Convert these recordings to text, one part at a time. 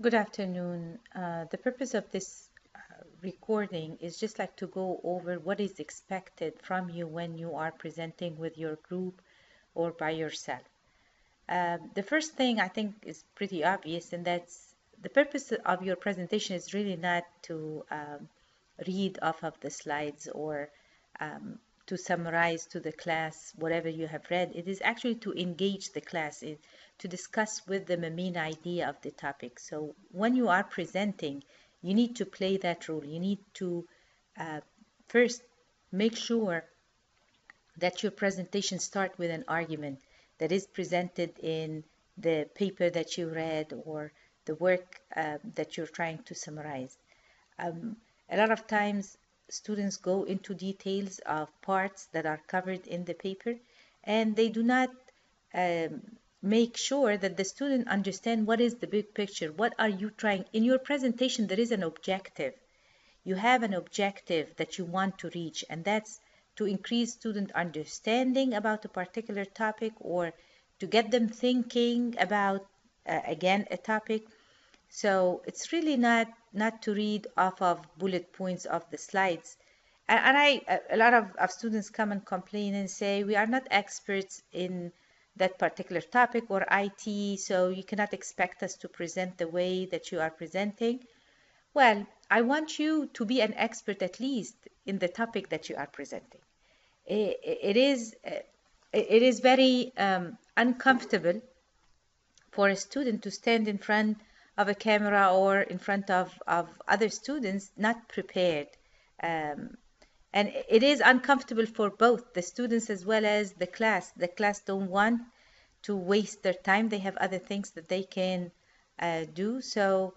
Good afternoon. The purpose of this recording is just like to go over what is expected from you when you are presenting with your group or by yourself. The first thing I think is pretty obvious, and that's the purpose of your presentation is really not to read off of the slides or um, to summarize to the class whatever you have read. It is actually to engage the class, to discuss with them a main idea of the topic. So when you are presenting, you need to play that role. You need to uh, first make sure that your presentation start with an argument that is presented in the paper that you read or the work that you're trying to summarize. Um, a lot of times students go into details of parts that are covered in the paper, and they do not um, make sure that the student understand what is the big picture. What are you trying? In your presentation, there is an objective. You have an objective that you want to reach, and that's to increase student understanding about a particular topic or to get them thinking about, again, a topic. So it's really not to read off of bullet points of the slides. And a lot of students come and complain and say, we are not experts in that particular topic or IT, so you cannot expect us to present the way that you are presenting. Well, I want you to be an expert at least in the topic that you are presenting. It is very uncomfortable for a student to stand in front of a camera or in front of other students not prepared. Um, and it is uncomfortable for both the students as well as the class. The class don't want to waste their time. They have other things that they can do. So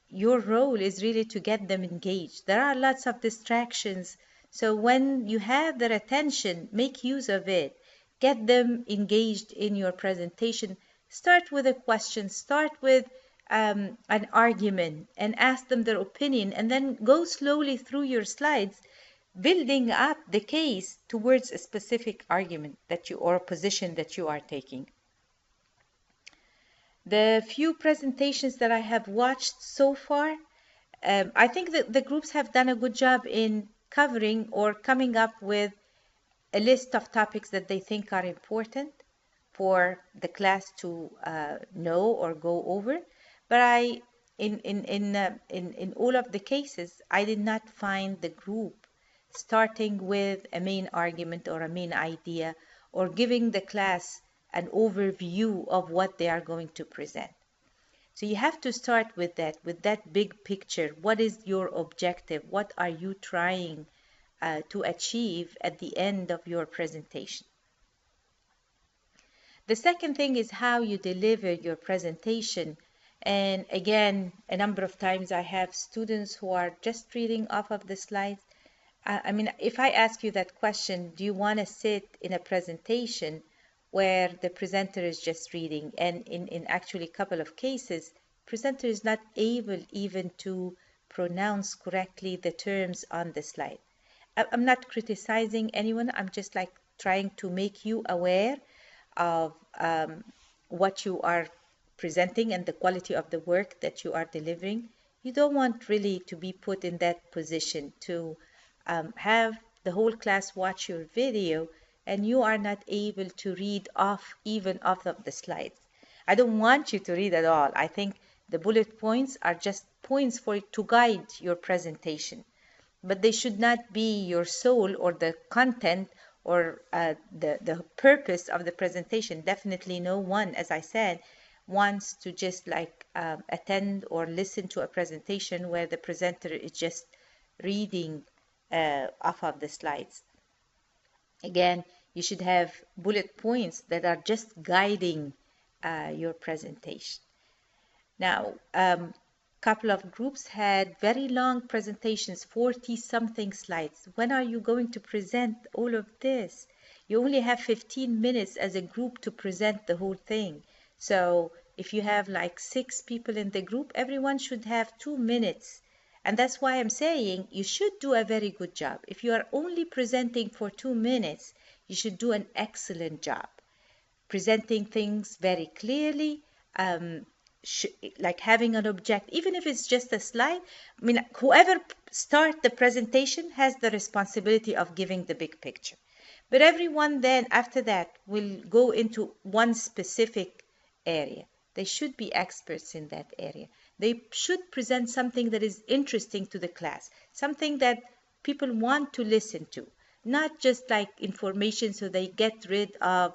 your role is really to get them engaged. There are lots of distractions. So when you have their attention, make use of it. Get them engaged in your presentation. Start with a question, start with an argument and ask them their opinion, and then go slowly through your slides, building up the case towards a specific argument that you or a position that you are taking. The few presentations that I have watched so far, I think that the groups have done a good job in covering or coming up with a list of topics that they think are important for the class to know or go over. But in all of the cases, I did not find the group starting with a main argument or a main idea or giving the class an overview of what they are going to present. So you have to start with that big picture. What is your objective? What are you trying to achieve at the end of your presentation? The second thing is how you deliver your presentation. And again, a number of times I have students who are just reading off of the slides. I mean, if I ask you that question, do you want to sit in a presentation where the presenter is just reading? And in actually a couple of cases, presenter is not able even to pronounce correctly the terms on the slide. I'm not criticizing anyone. I'm just like trying to make you aware of what you are presenting and the quality of the work that you are delivering. You don't want really to be put in that position to have the whole class watch your video and you are not able to read off even off of the slides. I don't want you to read at all. I think the bullet points are just points for to guide your presentation, but they should not be your soul or the content or the purpose of the presentation. Definitely no one, as I said, wants to just like attend or listen to a presentation where the presenter is just reading off of the slides. Again, you should have bullet points that are just guiding your presentation. Now, couple of groups had very long presentations, 40 something slides. When are you going to present all of this? You only have 15 minutes as a group to present the whole thing. So if you have like 6 people in the group, everyone should have 2 minutes. And that's why I'm saying you should do a very good job. If you are only presenting for 2 minutes, you should do an excellent job presenting things very clearly, like having an object, even if it's just a slide. I mean, whoever start the presentation has the responsibility of giving the big picture. But everyone then after that will go into one specific area. They should be experts in that area. They should present something that is interesting to the class, something that people want to listen to, not just like information so they get rid of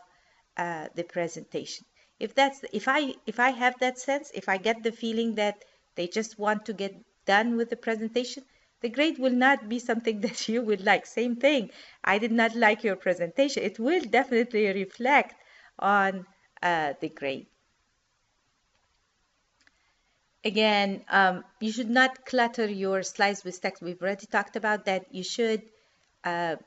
the presentation. If I have that sense, if I get the feeling that they just want to get done with the presentation, the grade will not be something that you would like. Same thing. I did not like your presentation. It will definitely reflect on the grade. Again, you should not clutter your slides with text. We've already talked about that. You should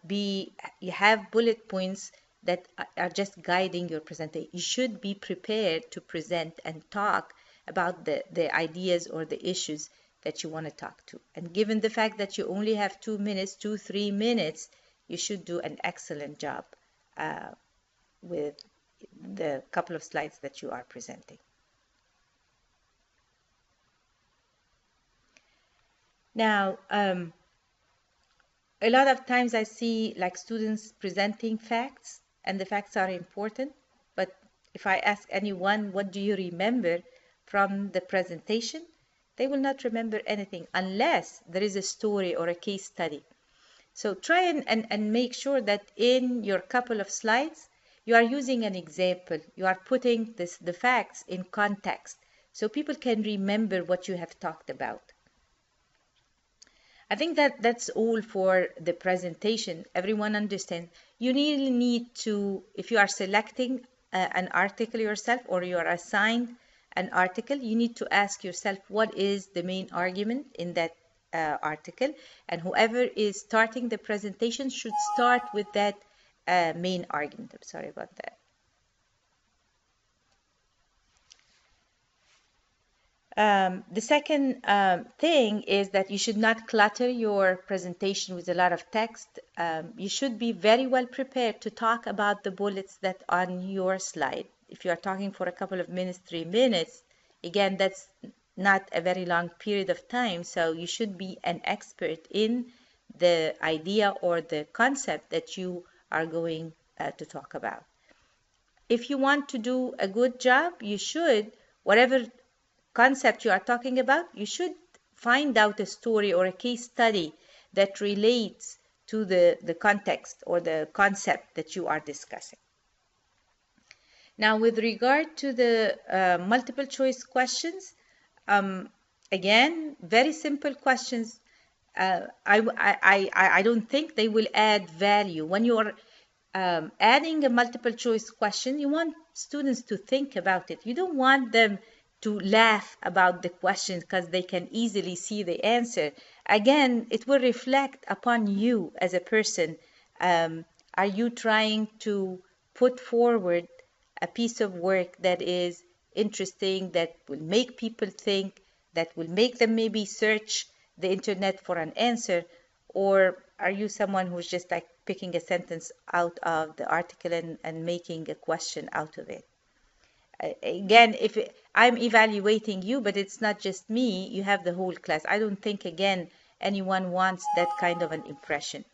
you have bullet points that are just guiding your presentation. You should be prepared to present and talk about the ideas or the issues that you want to talk to. And given the fact that you only have 2 minutes, 3 minutes, you should do an excellent job with the couple of slides that you are presenting. Now, a lot of times I see like students presenting facts, and the facts are important, but if I ask anyone, what do you remember from the presentation? They will not remember anything unless there is a story or a case study. So try and make sure that in your couple of slides, you are using an example. You are putting the facts in context so people can remember what you have talked about. I think that's all for the presentation. Everyone understands. You really need to, if you are selecting an article yourself or you are assigned an article, you need to ask yourself what is the main argument in that article, and whoever is starting the presentation should start with that main argument. I'm sorry about that. The second thing is that you should not clutter your presentation with a lot of text. You should be very well prepared to talk about the bullets that on your slide. If you are talking for a couple of minutes, 3 minutes, again, that's not a very long period of time. So you should be an expert in the idea or the concept that you are going to talk about. If you want to do a good job, you should, whatever concept you are talking about, you should find out a story or a case study that relates to the context or the concept that you are discussing. Now, with regard to the multiple choice questions, again, very simple questions. I don't think they will add value. When you are adding a multiple choice question, you want students to think about it. You don't want them to laugh about the question because they can easily see the answer. Again, it will reflect upon you as a person. Are you trying to put forward a piece of work that is interesting, that will make people think, that will make them maybe search the internet for an answer? Or are you someone who's just like picking a sentence out of the article and making a question out of it? Again, if I'm evaluating you, but it's not just me, you have the whole class. I don't think, again, anyone wants that kind of an impression.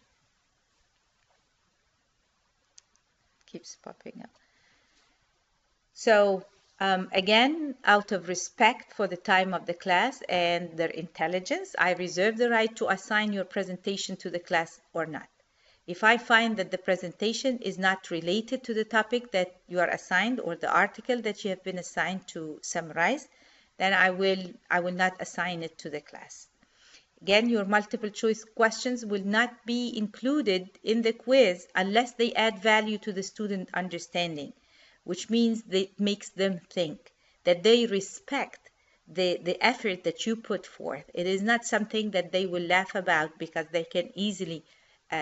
Keeps popping up. So, again, out of respect for the time of the class and their intelligence, I reserve the right to assign your presentation to the class or not. If I find that the presentation is not related to the topic that you are assigned or the article that you have been assigned to summarize, then I will not assign it to the class. Again, your multiple choice questions will not be included in the quiz unless they add value to the student understanding, which means that it makes them think, that they respect the effort that you put forth. It is not something that they will laugh about because they can easily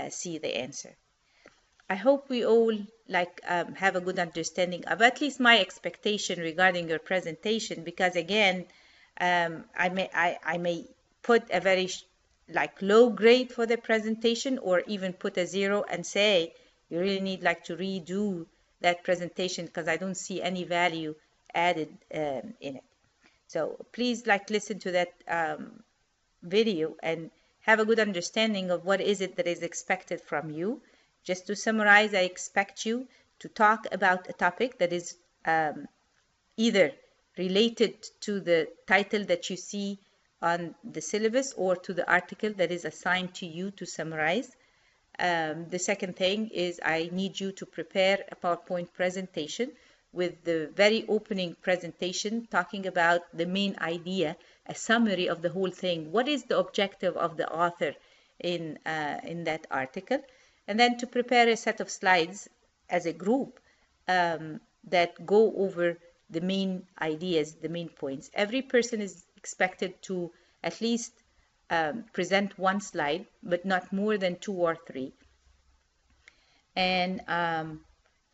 see the answer. I hope we all have a good understanding of at least my expectation regarding your presentation, because again, I may put a very low grade for the presentation, or even put a 0 and say you really need to redo that presentation because I don't see any value added in it. So please listen to that video and have a good understanding of what is it that is expected from you. Just to summarize, I expect you to talk about a topic that is either related to the title that you see on the syllabus or to the article that is assigned to you to summarize. The second thing is I need you to prepare a PowerPoint presentation with the very opening presentation talking about the main idea, a summary of the whole thing. What is the objective of the author in that article? And then to prepare a set of slides as a group that go over the main ideas, the main points. Every person is expected to at least present one slide, but not more than 2 or 3. And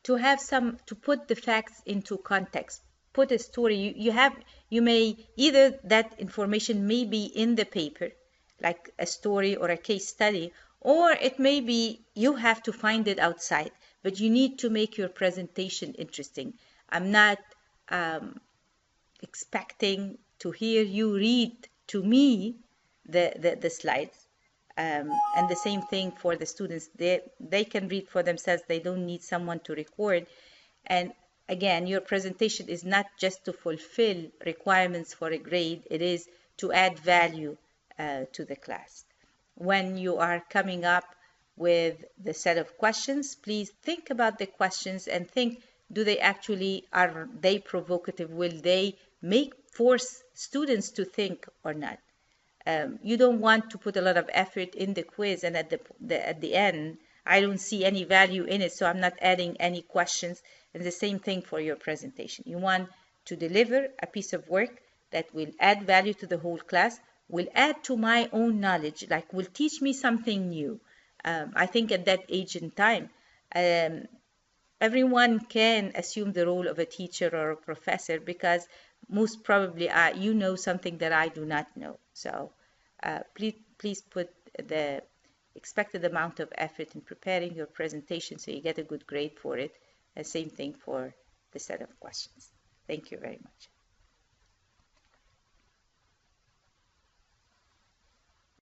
to put the facts into context, put a story. You may either that information may be in the paper, like a story or a case study, or it may be you have to find it outside, but you need to make your presentation interesting. I'm not expecting to hear you read to me the slides. And the same thing for the students. They can read for themselves. They don't need someone to record. And again, your presentation is not just to fulfill requirements for a grade. It is to add value to the class. When you are coming up with the set of questions, please think about the questions and think, are they provocative? Will they force students to think or not? You don't want to put a lot of effort in the quiz and at the end, I don't see any value in it, so I'm not adding any questions. And the same thing for your presentation. You want to deliver a piece of work that will add value to the whole class, will add to my own knowledge, will teach me something new. I think at that age and time, everyone can assume the role of a teacher or a professor because most probably you know something that I do not know. So please put the expected amount of effort in preparing your presentation so you get a good grade for it. And same thing for the set of questions. Thank you very much.